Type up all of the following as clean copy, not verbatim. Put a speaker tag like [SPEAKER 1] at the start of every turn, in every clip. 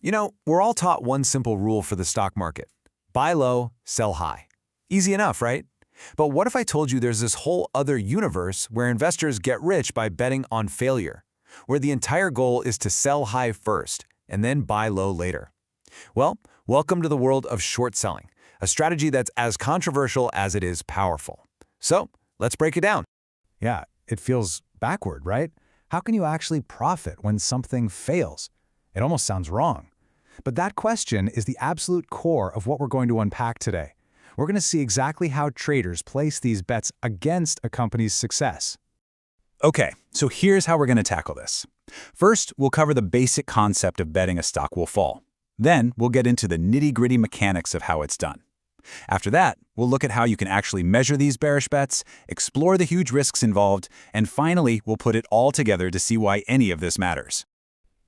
[SPEAKER 1] We're all taught one simple rule for the stock market. Buy low, sell high. Easy enough, right? But what if I told you there's this whole other universe where investors get rich by betting on failure, where the entire goal is to sell high first and then buy low later? Well, welcome to the world of short selling, a strategy that's as controversial as it is powerful. So, let's break it down.
[SPEAKER 2] Yeah, it feels backward, right? How can you actually profit when something fails? It almost sounds wrong. But that question is the absolute core of what we're going to unpack today. We're going to see exactly how traders place these bets against a company's success.
[SPEAKER 3] Okay, so here's how we're going to tackle this. First, we'll cover the basic concept of betting a stock will fall. Then, we'll get into the nitty-gritty mechanics of how it's done. After that, we'll look at how you can actually measure these bearish bets, explore the huge risks involved, and finally, we'll put it all together to see why any of this matters.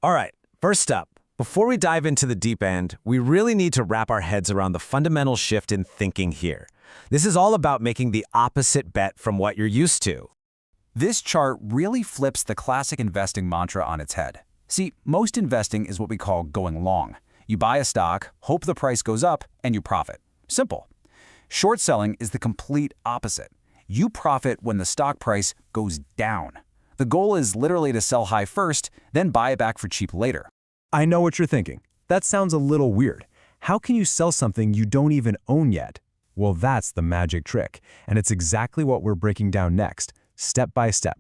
[SPEAKER 4] All right, first up, before we dive into the deep end, we really need to wrap our heads around the fundamental shift in thinking here. This is all about making the opposite bet from what you're used to.
[SPEAKER 1] This chart really flips the classic investing mantra on its head. See, most investing is what we call going long. You buy a stock, hope the price goes up, and you profit. Simple. Short selling is the complete opposite. You profit when the stock price goes down. The goal is literally to sell high first, then buy it back for cheap later.
[SPEAKER 2] I know what you're thinking. That sounds a little weird. How can you sell something you don't even own yet? Well, that's the magic trick, and it's exactly what we're breaking down next, step by step.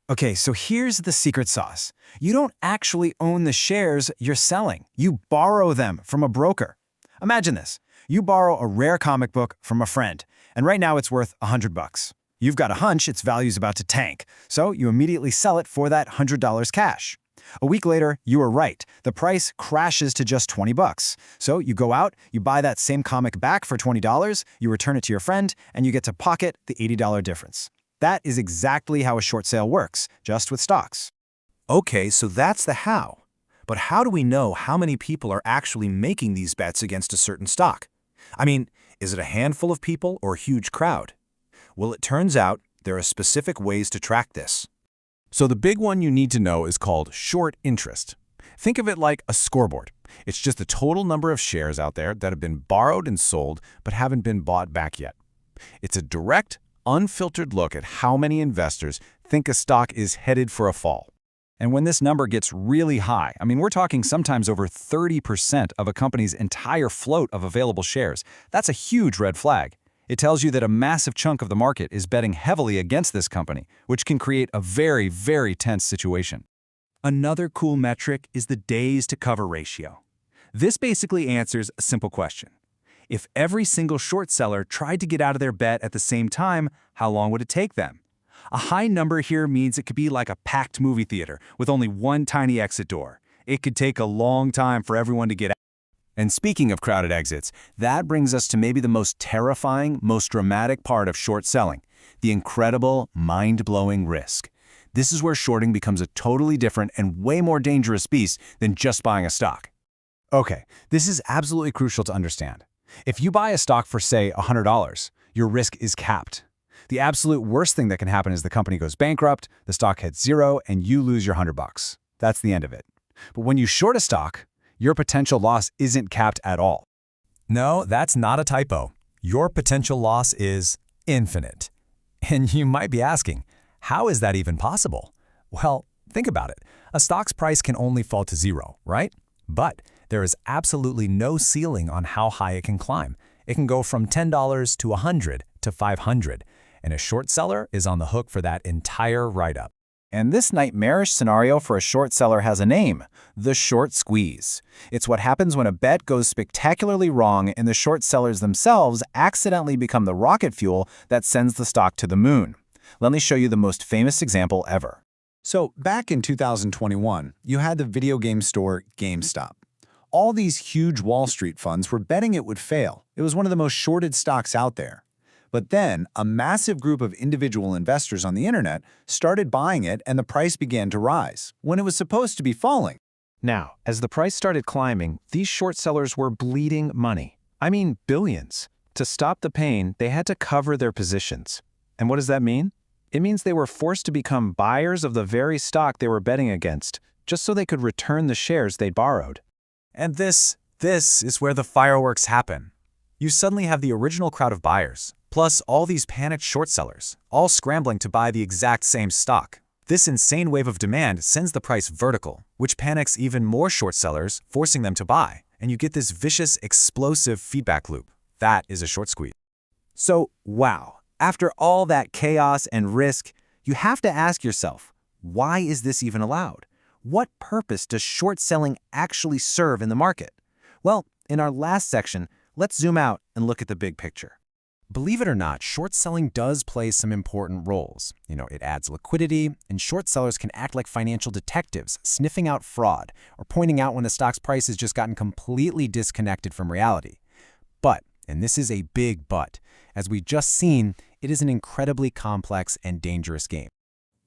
[SPEAKER 1] Okay, so here's the secret sauce. You don't actually own the shares you're selling. You borrow them from a broker. Imagine this. You borrow a rare comic book from a friend, and right now it's worth $100. You've got a hunch its value's about to tank, so you immediately sell it for that $100 cash. A week later, you were right. The price crashes to just $20. So you go out, you buy that same comic back for $20, you return it to your friend, and you get to pocket the $80 difference. That is exactly how a short sale works, just with stocks.
[SPEAKER 3] Okay, so that's the how. But how do we know how many people are actually making these bets against a certain stock? I mean, is it a handful of people or a huge crowd? Well, it turns out there are specific ways to track this.
[SPEAKER 2] So the big one you need to know is called short interest. Think of it like a scoreboard. It's just the total number of shares out there that have been borrowed and sold but haven't been bought back yet. It's a direct, unfiltered look at how many investors think a stock is headed for a fall. And when this number gets really high, we're talking sometimes over 30% of a company's entire float of available shares, that's a huge red flag. It tells you that a massive chunk of the market is betting heavily against this company, which can create a very, very tense situation. Another cool metric is the days to cover ratio. This basically answers a simple question. If every single short seller tried to get out of their bet at the same time, how long would it take them? A high number here means it could be like a packed movie theater with only one tiny exit door. It could take a long time for everyone to get out. And speaking of crowded exits, that brings us to maybe the most terrifying, most dramatic part of short selling, the incredible, mind-blowing risk. This is where shorting becomes a totally different and way more dangerous beast than just buying a stock. Okay, this is absolutely crucial to understand. If you buy a stock for, say, $100, your risk is capped. The absolute worst thing that can happen is the company goes bankrupt, the stock hits zero, and you lose your $100. That's the end of it. But when you short a stock, your potential loss isn't capped at all.
[SPEAKER 5] No, that's not a typo. Your potential loss is infinite. And you might be asking, how is that even possible? Well, think about it. A stock's price can only fall to zero, right? But there is absolutely no ceiling on how high it can climb. It can go from $10 to $100 to $500, and a short seller is on the hook for that entire write-up.
[SPEAKER 3] And this nightmarish scenario for a short seller has a name, the short squeeze. It's what happens when a bet goes spectacularly wrong and the short sellers themselves accidentally become the rocket fuel that sends the stock to the moon. Let me show you the most famous example ever.
[SPEAKER 2] So back in 2021, you had the video game store GameStop. All these huge Wall Street funds were betting it would fail. It was one of the most shorted stocks out there. But then, a massive group of individual investors on the internet started buying it and the price began to rise, when it was supposed to be falling. Now, as the price started climbing, these short sellers were bleeding money. Billions. To stop the pain, they had to cover their positions. And what does that mean? It means they were forced to become buyers of the very stock they were betting against, just so they could return the shares they'd borrowed.
[SPEAKER 3] And this is where the fireworks happen. You suddenly have the original crowd of buyers, plus all these panicked short sellers, all scrambling to buy the exact same stock. This insane wave of demand sends the price vertical, which panics even more short sellers, forcing them to buy, and you get this vicious, explosive feedback loop. That is a short squeeze.
[SPEAKER 1] So, wow, after all that chaos and risk, you have to ask yourself, why is this even allowed? What purpose does short selling actually serve in the market? Well, in our last section, let's zoom out and look at the big picture.
[SPEAKER 5] Believe it or not, short selling does play some important roles. It adds liquidity, and short sellers can act like financial detectives, sniffing out fraud or pointing out when a stock's price has just gotten completely disconnected from reality. But, and this is a big but, as we just seen, it is an incredibly complex and dangerous game.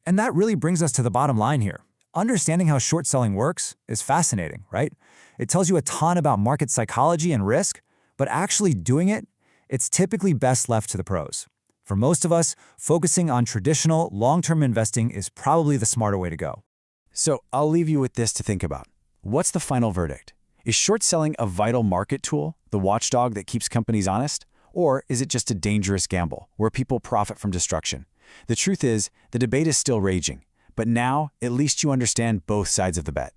[SPEAKER 6] And that really brings us to the bottom line here. Understanding how short selling works is fascinating, right? It tells you a ton about market psychology and risk, but actually doing it, it's typically best left to the pros. For most of us, focusing on traditional, long-term investing is probably the smarter way to go.
[SPEAKER 1] So I'll leave you with this to think about. What's the final verdict? Is short selling a vital market tool, the watchdog that keeps companies honest? Or is it just a dangerous gamble where people profit from destruction? The truth is, the debate is still raging. But now, at least you understand both sides of the bet.